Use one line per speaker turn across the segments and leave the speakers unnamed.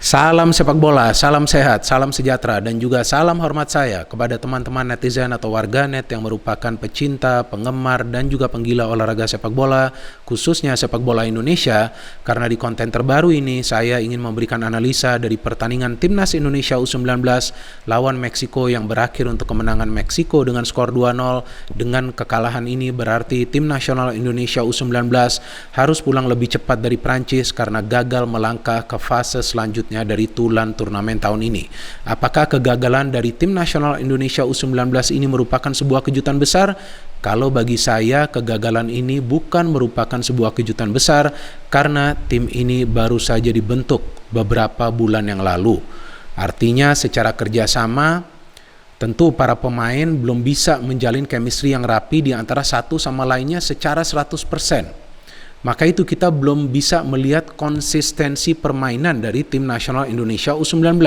Salam sepak bola, salam sehat, salam sejahtera, dan juga salam hormat saya kepada teman-teman netizen atau warganet yang merupakan pecinta, penggemar, dan juga penggila olahraga sepak bola, khususnya sepak bola Indonesia. Karena di konten terbaru ini, saya ingin memberikan analisa dari pertandingan Timnas Indonesia U19 lawan Meksiko yang berakhir untuk kemenangan Meksiko dengan skor 2-0. Dengan kekalahan ini berarti tim nasional Indonesia U19 harus pulang lebih cepat dari Prancis karena gagal melangkah ke fase selanjutnya dari tulan turnamen tahun ini. Apakah kegagalan dari tim nasional Indonesia U19 ini merupakan sebuah kejutan besar? Kalau bagi saya, kegagalan ini bukan merupakan sebuah kejutan besar karena tim ini baru saja dibentuk beberapa bulan yang lalu. Artinya secara kerjasama tentu para pemain belum bisa menjalin chemistry yang rapi di antara satu sama lainnya secara 100%. Maka itu kita belum bisa melihat konsistensi permainan dari tim nasional Indonesia U19.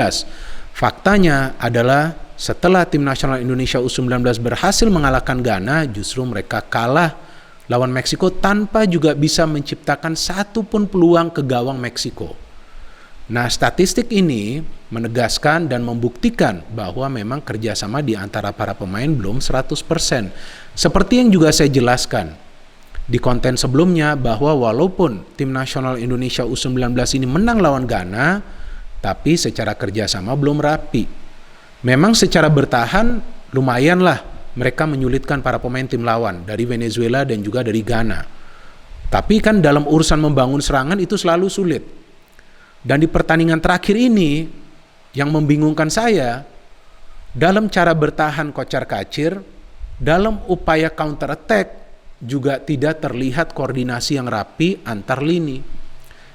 Faktanya adalah setelah tim nasional Indonesia U19 berhasil mengalahkan Ghana, justru mereka kalah lawan Meksiko tanpa juga bisa menciptakan satu pun peluang ke gawang Meksiko. Nah, statistik ini menegaskan dan membuktikan bahwa memang kerjasama di antara para pemain belum 100%. Seperti yang juga saya jelaskan di konten sebelumnya bahwa walaupun tim nasional Indonesia U19 ini menang lawan Ghana, tapi secara kerjasama belum rapi. Memang secara bertahan lumayanlah mereka menyulitkan para pemain tim lawan dari Venezuela dan juga dari Ghana. Tapi kan dalam urusan membangun serangan itu selalu sulit. Dan di pertandingan terakhir ini yang membingungkan saya, dalam cara bertahan kocar-kacir, dalam upaya counter attack juga tidak terlihat koordinasi yang rapi antar lini.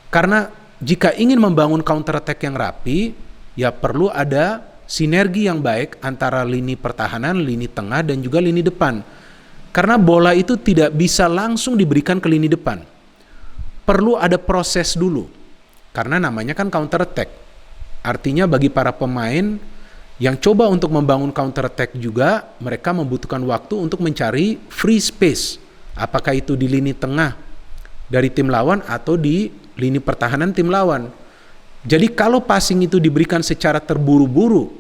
Karena jika ingin membangun counter attack yang rapi, ya perlu ada sinergi yang baik antara lini pertahanan, lini tengah, dan juga lini depan. Karena bola itu tidak bisa langsung diberikan ke lini depan. Perlu ada proses dulu. Karena namanya kan counter attack. Artinya bagi para pemain yang coba untuk membangun counter attack juga, mereka membutuhkan waktu untuk mencari free space. Apakah itu di lini tengah dari tim lawan atau di lini pertahanan tim lawan. Jadi kalau passing itu diberikan secara terburu-buru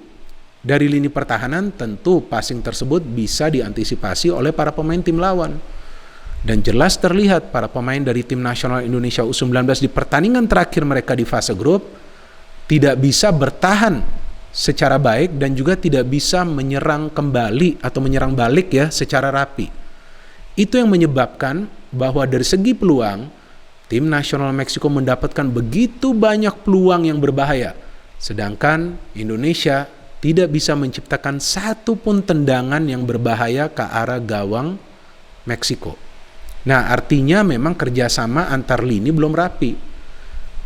dari lini pertahanan, tentu passing tersebut bisa diantisipasi oleh para pemain tim lawan. Dan jelas terlihat para pemain dari tim nasional Indonesia U19 di pertandingan terakhir mereka di fase grup tidak bisa bertahan secara baik dan juga tidak bisa menyerang kembali atau menyerang balik ya secara rapi. Itu yang menyebabkan bahwa dari segi peluang, tim nasional Meksiko mendapatkan begitu banyak peluang yang berbahaya. Sedangkan Indonesia tidak bisa menciptakan satu pun tendangan yang berbahaya ke arah gawang Meksiko. Nah, artinya memang kerjasama antar lini belum rapi.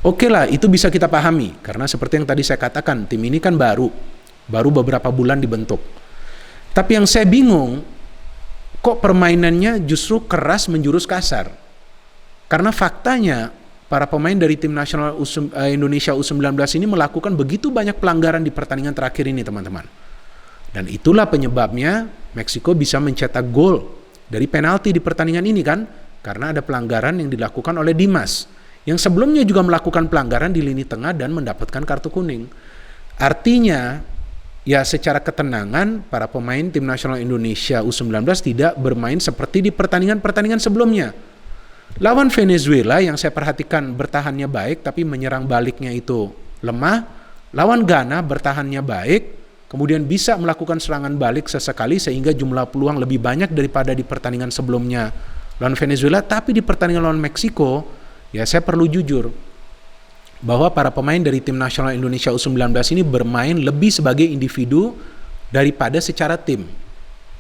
Oke lah, itu bisa kita pahami. Karena seperti yang tadi saya katakan, tim ini kan baru beberapa bulan dibentuk. Tapi yang saya bingung, kok permainannya justru keras menjurus kasar? Karena faktanya para pemain dari tim nasional Indonesia U19 ini melakukan begitu banyak pelanggaran di pertandingan terakhir ini, teman-teman. Dan itulah penyebabnya Meksiko bisa mencetak gol dari penalti di pertandingan ini kan, karena ada pelanggaran yang dilakukan oleh Dimas yang sebelumnya juga melakukan pelanggaran di lini tengah dan mendapatkan kartu kuning. Artinya ya secara ketenangan para pemain tim nasional Indonesia U19 tidak bermain seperti di pertandingan-pertandingan sebelumnya. Lawan Venezuela yang saya perhatikan bertahannya baik tapi menyerang baliknya itu lemah. Lawan Ghana bertahannya baik, kemudian bisa melakukan serangan balik sesekali sehingga jumlah peluang lebih banyak daripada di pertandingan sebelumnya lawan Venezuela. Tapi di pertandingan lawan Meksiko, ya saya perlu jujur bahwa para pemain dari tim nasional Indonesia U19 ini bermain lebih sebagai individu daripada secara tim.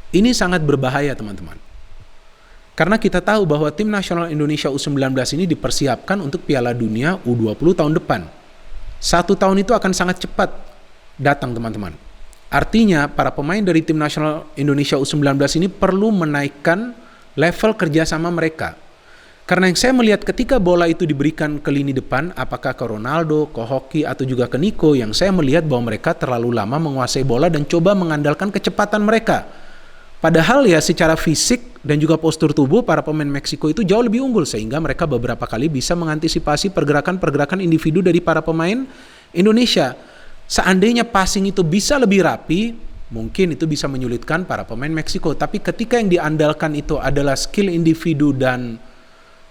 Ini sangat berbahaya, teman-teman. Karena kita tahu bahwa tim nasional Indonesia U19 ini dipersiapkan untuk Piala Dunia U20 tahun depan. 1 tahun itu akan sangat cepat datang, teman-teman. Artinya para pemain dari tim nasional Indonesia U19 ini perlu menaikkan level kerjasama mereka. Karena yang saya melihat ketika bola itu diberikan ke lini depan, apakah ke Ronaldo, ke Hoki, atau juga ke Nico, yang saya melihat bahwa mereka terlalu lama menguasai bola dan coba mengandalkan kecepatan mereka. Padahal ya secara fisik dan juga postur tubuh para pemain Meksiko itu jauh lebih unggul, sehingga mereka beberapa kali bisa mengantisipasi pergerakan-pergerakan individu dari para pemain Indonesia. Seandainya passing itu bisa lebih rapi, mungkin itu bisa menyulitkan para pemain Meksiko. Tapi ketika yang diandalkan itu adalah skill individu dan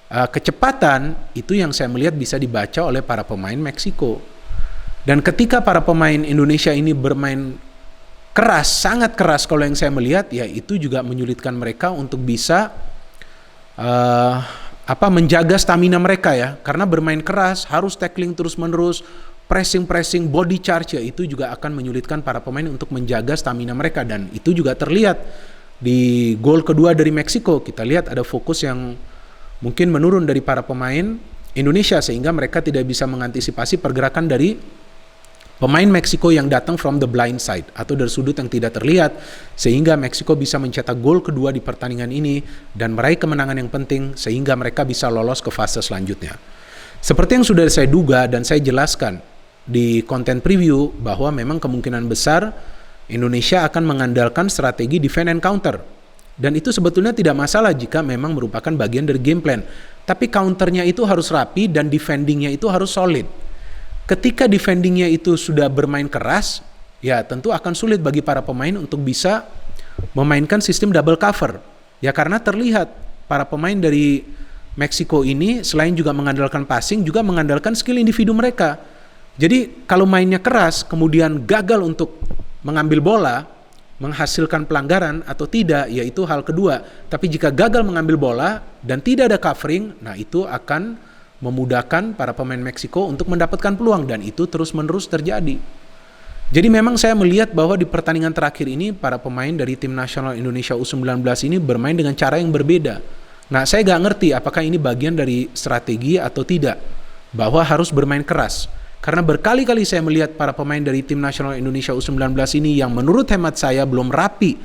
kecepatan, itu yang saya melihat bisa dibaca oleh para pemain Meksiko. Dan ketika para pemain Indonesia ini bermain keras, sangat keras kalau yang saya melihat, ya itu juga menyulitkan mereka untuk bisa menjaga stamina mereka ya. Karena bermain keras, harus tackling terus-menerus, pressing, body charge, ya itu juga akan menyulitkan para pemain untuk menjaga stamina mereka. Dan itu juga terlihat di gol kedua dari Meksiko. Kita lihat ada fokus yang mungkin menurun dari para pemain Indonesia, sehingga mereka tidak bisa mengantisipasi pergerakan dari pemain Meksiko yang datang from the blind side atau dari sudut yang tidak terlihat, sehingga Meksiko bisa mencetak gol kedua di pertandingan ini dan meraih kemenangan yang penting sehingga mereka bisa lolos ke fase selanjutnya. Seperti yang sudah saya duga dan saya jelaskan di konten preview, bahwa memang kemungkinan besar Indonesia akan mengandalkan strategi defend and counter. Dan itu sebetulnya tidak masalah jika memang merupakan bagian dari game plan. Tapi counternya itu harus rapi dan defendingnya itu harus solid. Ketika defendingnya itu sudah bermain keras, ya tentu akan sulit bagi para pemain untuk bisa memainkan sistem double cover. Ya karena terlihat para pemain dari Meksiko ini selain juga mengandalkan passing, juga mengandalkan skill individu mereka. Jadi kalau mainnya keras, kemudian gagal untuk mengambil bola, menghasilkan pelanggaran atau tidak, ya itu hal kedua. Tapi jika gagal mengambil bola dan tidak ada covering, nah itu akan memudahkan para pemain Meksiko untuk mendapatkan peluang, dan itu terus-menerus terjadi. Jadi memang saya melihat bahwa di pertandingan terakhir ini para pemain dari tim nasional Indonesia U19 ini bermain dengan cara yang berbeda. Nah, saya gak ngerti apakah ini bagian dari strategi atau tidak, bahwa harus bermain keras. Karena berkali-kali saya melihat para pemain dari tim nasional Indonesia U19 ini yang menurut hemat saya belum rapi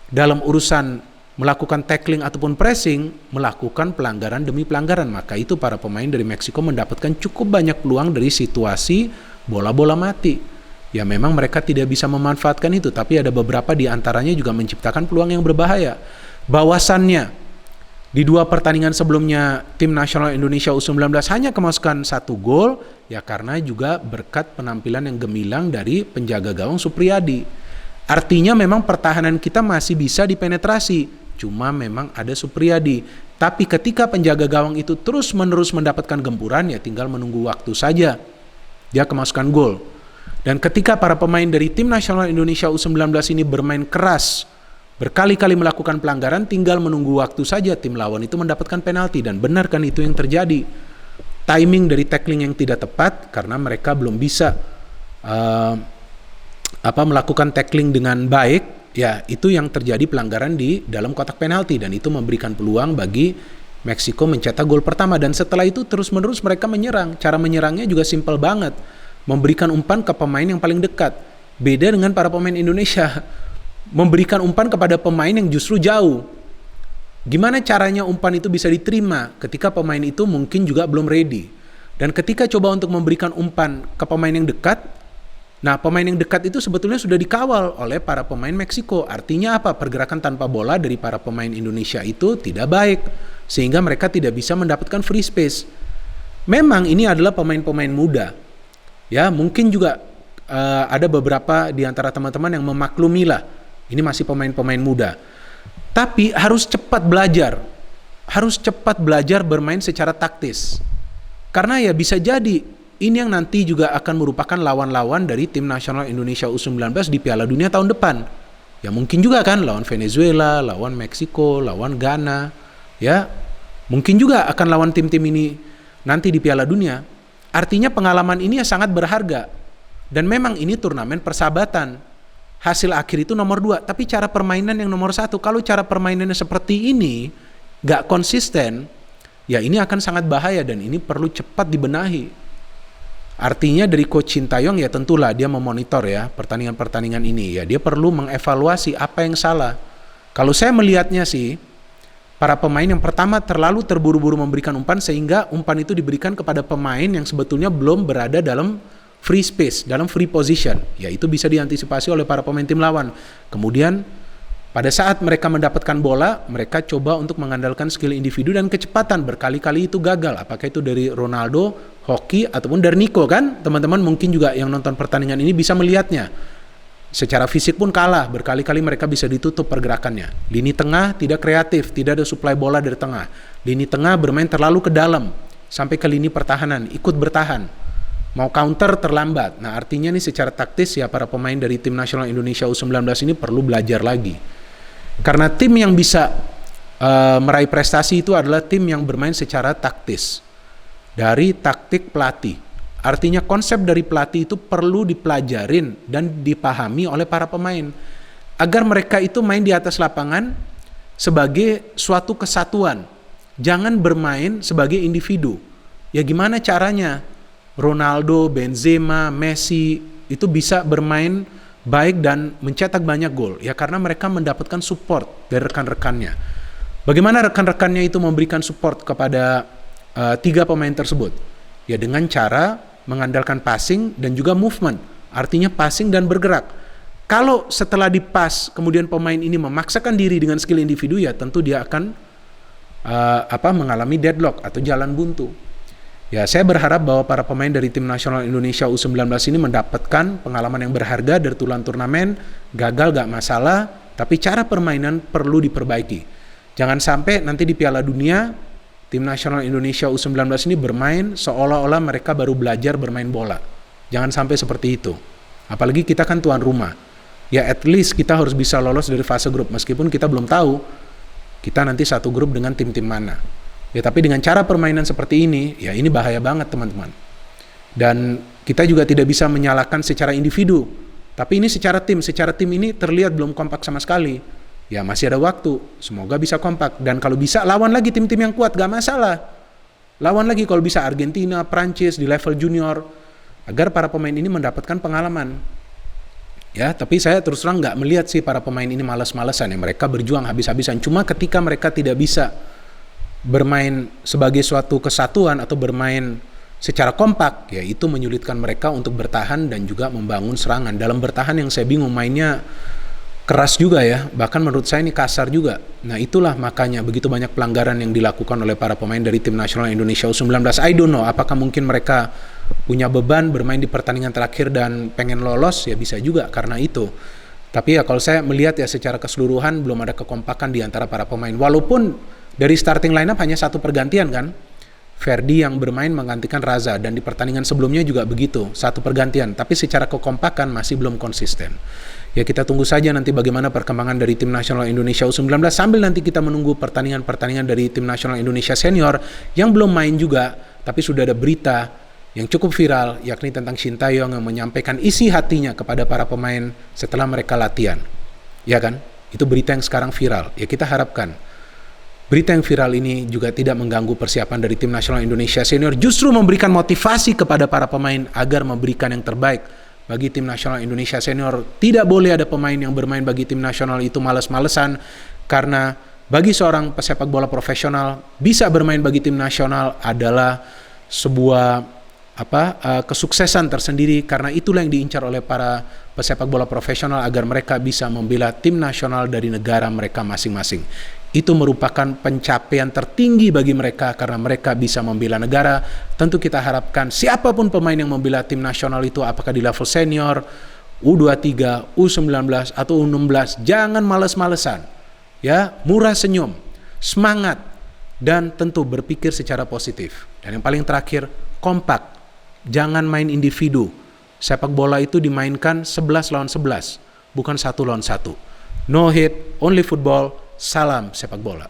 dalam urusan melakukan tackling ataupun pressing, melakukan pelanggaran demi pelanggaran. Maka itu para pemain dari Meksiko mendapatkan cukup banyak peluang dari situasi bola-bola mati. Ya memang mereka tidak bisa memanfaatkan itu, tapi ada beberapa di antaranya juga menciptakan peluang yang berbahaya. Bahwasannya di dua pertandingan sebelumnya tim nasional Indonesia U19 hanya kemasukan 1 gol, ya karena juga berkat penampilan yang gemilang dari penjaga gawang Supriyadi. Artinya memang pertahanan kita masih bisa dipenetrasi, cuma memang ada Supriyadi. Tapi ketika penjaga gawang itu terus-menerus mendapatkan gempuran, ya tinggal menunggu waktu saja dia kemasukan gol. Dan ketika para pemain dari tim nasional Indonesia U19 ini bermain keras, berkali-kali melakukan pelanggaran, tinggal menunggu waktu saja tim lawan itu mendapatkan penalti. Dan benar kan itu yang terjadi. Timing dari tackling yang tidak tepat karena mereka belum bisa melakukan tackling dengan baik, ya itu yang terjadi pelanggaran di dalam kotak penalti, dan itu memberikan peluang bagi Meksiko mencetak gol pertama. Dan setelah itu terus-menerus mereka menyerang. Cara menyerangnya juga simpel banget, memberikan umpan ke pemain yang paling dekat. Beda dengan para pemain Indonesia, memberikan umpan kepada pemain yang justru jauh. Gimana caranya umpan itu bisa diterima ketika pemain itu mungkin juga belum ready. Dan ketika coba untuk memberikan umpan ke pemain yang dekat, nah pemain yang dekat itu sebetulnya sudah dikawal oleh para pemain Meksiko. Artinya apa? Pergerakan tanpa bola dari para pemain Indonesia itu tidak baik, sehingga mereka tidak bisa mendapatkan free space. Memang ini adalah pemain-pemain muda. Ya, mungkin juga ada beberapa di antara teman-teman yang memaklumilah, ini masih pemain-pemain muda. Tapi harus cepat belajar. Harus cepat belajar bermain secara taktis. Karena ya bisa jadi ini yang nanti juga akan merupakan lawan-lawan dari tim nasional Indonesia U19 di Piala Dunia tahun depan. Ya mungkin juga kan lawan Venezuela, lawan Meksiko, lawan Ghana. Ya mungkin juga akan lawan tim-tim ini nanti di Piala Dunia. Artinya pengalaman ini sangat berharga. Dan memang ini turnamen persahabatan. Hasil akhir itu nomor 2, tapi cara permainan yang nomor 1. Kalau cara permainannya seperti ini, gak konsisten, ya ini akan sangat bahaya dan ini perlu cepat dibenahi. Artinya dari Coach Sintayong ya tentulah dia memonitor ya pertandingan-pertandingan ini. Ya dia perlu mengevaluasi apa yang salah. Kalau saya melihatnya sih, para pemain yang pertama terlalu terburu-buru memberikan umpan sehingga umpan itu diberikan kepada pemain yang sebetulnya belum berada dalam free space, dalam free position. Ya itu bisa diantisipasi oleh para pemain tim lawan. Kemudian pada saat mereka mendapatkan bola, mereka coba untuk mengandalkan skill individu dan kecepatan. Berkali-kali itu gagal. Apakah itu dari Ronaldo hoki ataupun dari Niko kan. Teman-teman mungkin juga yang nonton pertandingan ini bisa melihatnya. Secara fisik pun kalah, berkali-kali mereka bisa ditutup pergerakannya. Lini tengah tidak kreatif, tidak ada suplai bola dari tengah. Lini tengah bermain terlalu ke dalam, sampai ke lini pertahanan, ikut bertahan. Mau counter terlambat. Nah artinya nih secara taktis ya para pemain dari tim nasional Indonesia U19 ini perlu belajar lagi. Karena tim yang bisa meraih prestasi itu adalah tim yang bermain secara taktis. Dari taktik pelatih. Artinya konsep dari pelatih itu perlu dipelajarin dan dipahami oleh para pemain. Agar mereka itu main di atas lapangan sebagai suatu kesatuan. Jangan bermain sebagai individu. Ya gimana caranya Ronaldo, Benzema, Messi itu bisa bermain baik dan mencetak banyak gol? Ya karena mereka mendapatkan support dari rekan-rekannya. Bagaimana rekan-rekannya itu memberikan support kepada 3 pemain tersebut? Ya dengan cara mengandalkan passing dan juga movement. Artinya passing dan bergerak. Kalau setelah dipas kemudian pemain ini memaksakan diri dengan skill individu, ya tentu dia akan mengalami deadlock atau jalan buntu. Ya saya berharap bahwa para pemain dari tim nasional Indonesia U19 ini mendapatkan pengalaman yang berharga dari turnamen. Gagal gak masalah, tapi cara permainan perlu diperbaiki. Jangan sampai nanti di Piala Dunia tim nasional Indonesia U19 ini bermain seolah-olah mereka baru belajar bermain bola. Jangan sampai seperti itu. Apalagi kita kan tuan rumah. Ya at least kita harus bisa lolos dari fase grup, meskipun kita belum tahu kita nanti satu grup dengan tim-tim mana. Ya tapi dengan cara permainan seperti ini, ya ini bahaya banget teman-teman. Dan kita juga tidak bisa menyalahkan secara individu. Tapi ini secara tim ini terlihat belum kompak sama sekali. Ya masih ada waktu, semoga bisa kompak. Dan kalau bisa lawan lagi tim-tim yang kuat, gak masalah. Lawan lagi kalau bisa Argentina, Prancis di level junior, agar para pemain ini mendapatkan pengalaman. Ya, tapi saya terus terang gak melihat sih para pemain ini malas-malasan ya. Mereka berjuang habis-habisan. Cuma ketika mereka tidak bisa bermain sebagai suatu kesatuan atau bermain secara kompak, ya itu menyulitkan mereka untuk bertahan dan juga membangun serangan. Dalam bertahan yang saya bingung, mainnya keras juga ya, bahkan menurut saya ini kasar juga. Nah itulah makanya begitu banyak pelanggaran yang dilakukan oleh para pemain dari tim nasional Indonesia U19. I don't know, apakah mungkin mereka punya beban bermain di pertandingan terakhir dan pengen lolos, ya bisa juga karena itu. Tapi ya kalau saya melihat ya secara keseluruhan belum ada kekompakan di antara para pemain. Walaupun dari starting lineup hanya 1 pergantian kan, Ferdi yang bermain menggantikan Raza, dan di pertandingan sebelumnya juga begitu, 1 pergantian. Tapi secara kekompakan masih belum konsisten. Ya kita tunggu saja nanti bagaimana perkembangan dari tim nasional Indonesia U19 sambil nanti kita menunggu pertandingan-pertandingan dari tim nasional Indonesia senior yang belum main juga, tapi sudah ada berita yang cukup viral yakni tentang Shin Tae-yong yang menyampaikan isi hatinya kepada para pemain setelah mereka latihan. Ya kan? Itu berita yang sekarang viral. Ya kita harapkan berita yang viral ini juga tidak mengganggu persiapan dari tim nasional Indonesia senior, justru memberikan motivasi kepada para pemain agar memberikan yang terbaik bagi tim nasional Indonesia senior. Tidak boleh ada pemain yang bermain bagi tim nasional itu malas-malesan, karena bagi seorang pesepak bola profesional bisa bermain bagi tim nasional adalah sebuah kesuksesan tersendiri, karena itulah yang diincar oleh para pesepak bola profesional agar mereka bisa membela tim nasional dari negara mereka masing-masing. Itu merupakan pencapaian tertinggi bagi mereka karena mereka bisa membela negara. Tentu kita harapkan siapapun pemain yang membela tim nasional itu, apakah di level senior, U23, U19 atau U16, jangan males-malesan. Ya, murah senyum, semangat, dan tentu berpikir secara positif. Dan yang paling terakhir, kompak. Jangan main individu. Sepak bola itu dimainkan 11 lawan 11, bukan 1 lawan 1. No hit, only football. Salam sepak bola.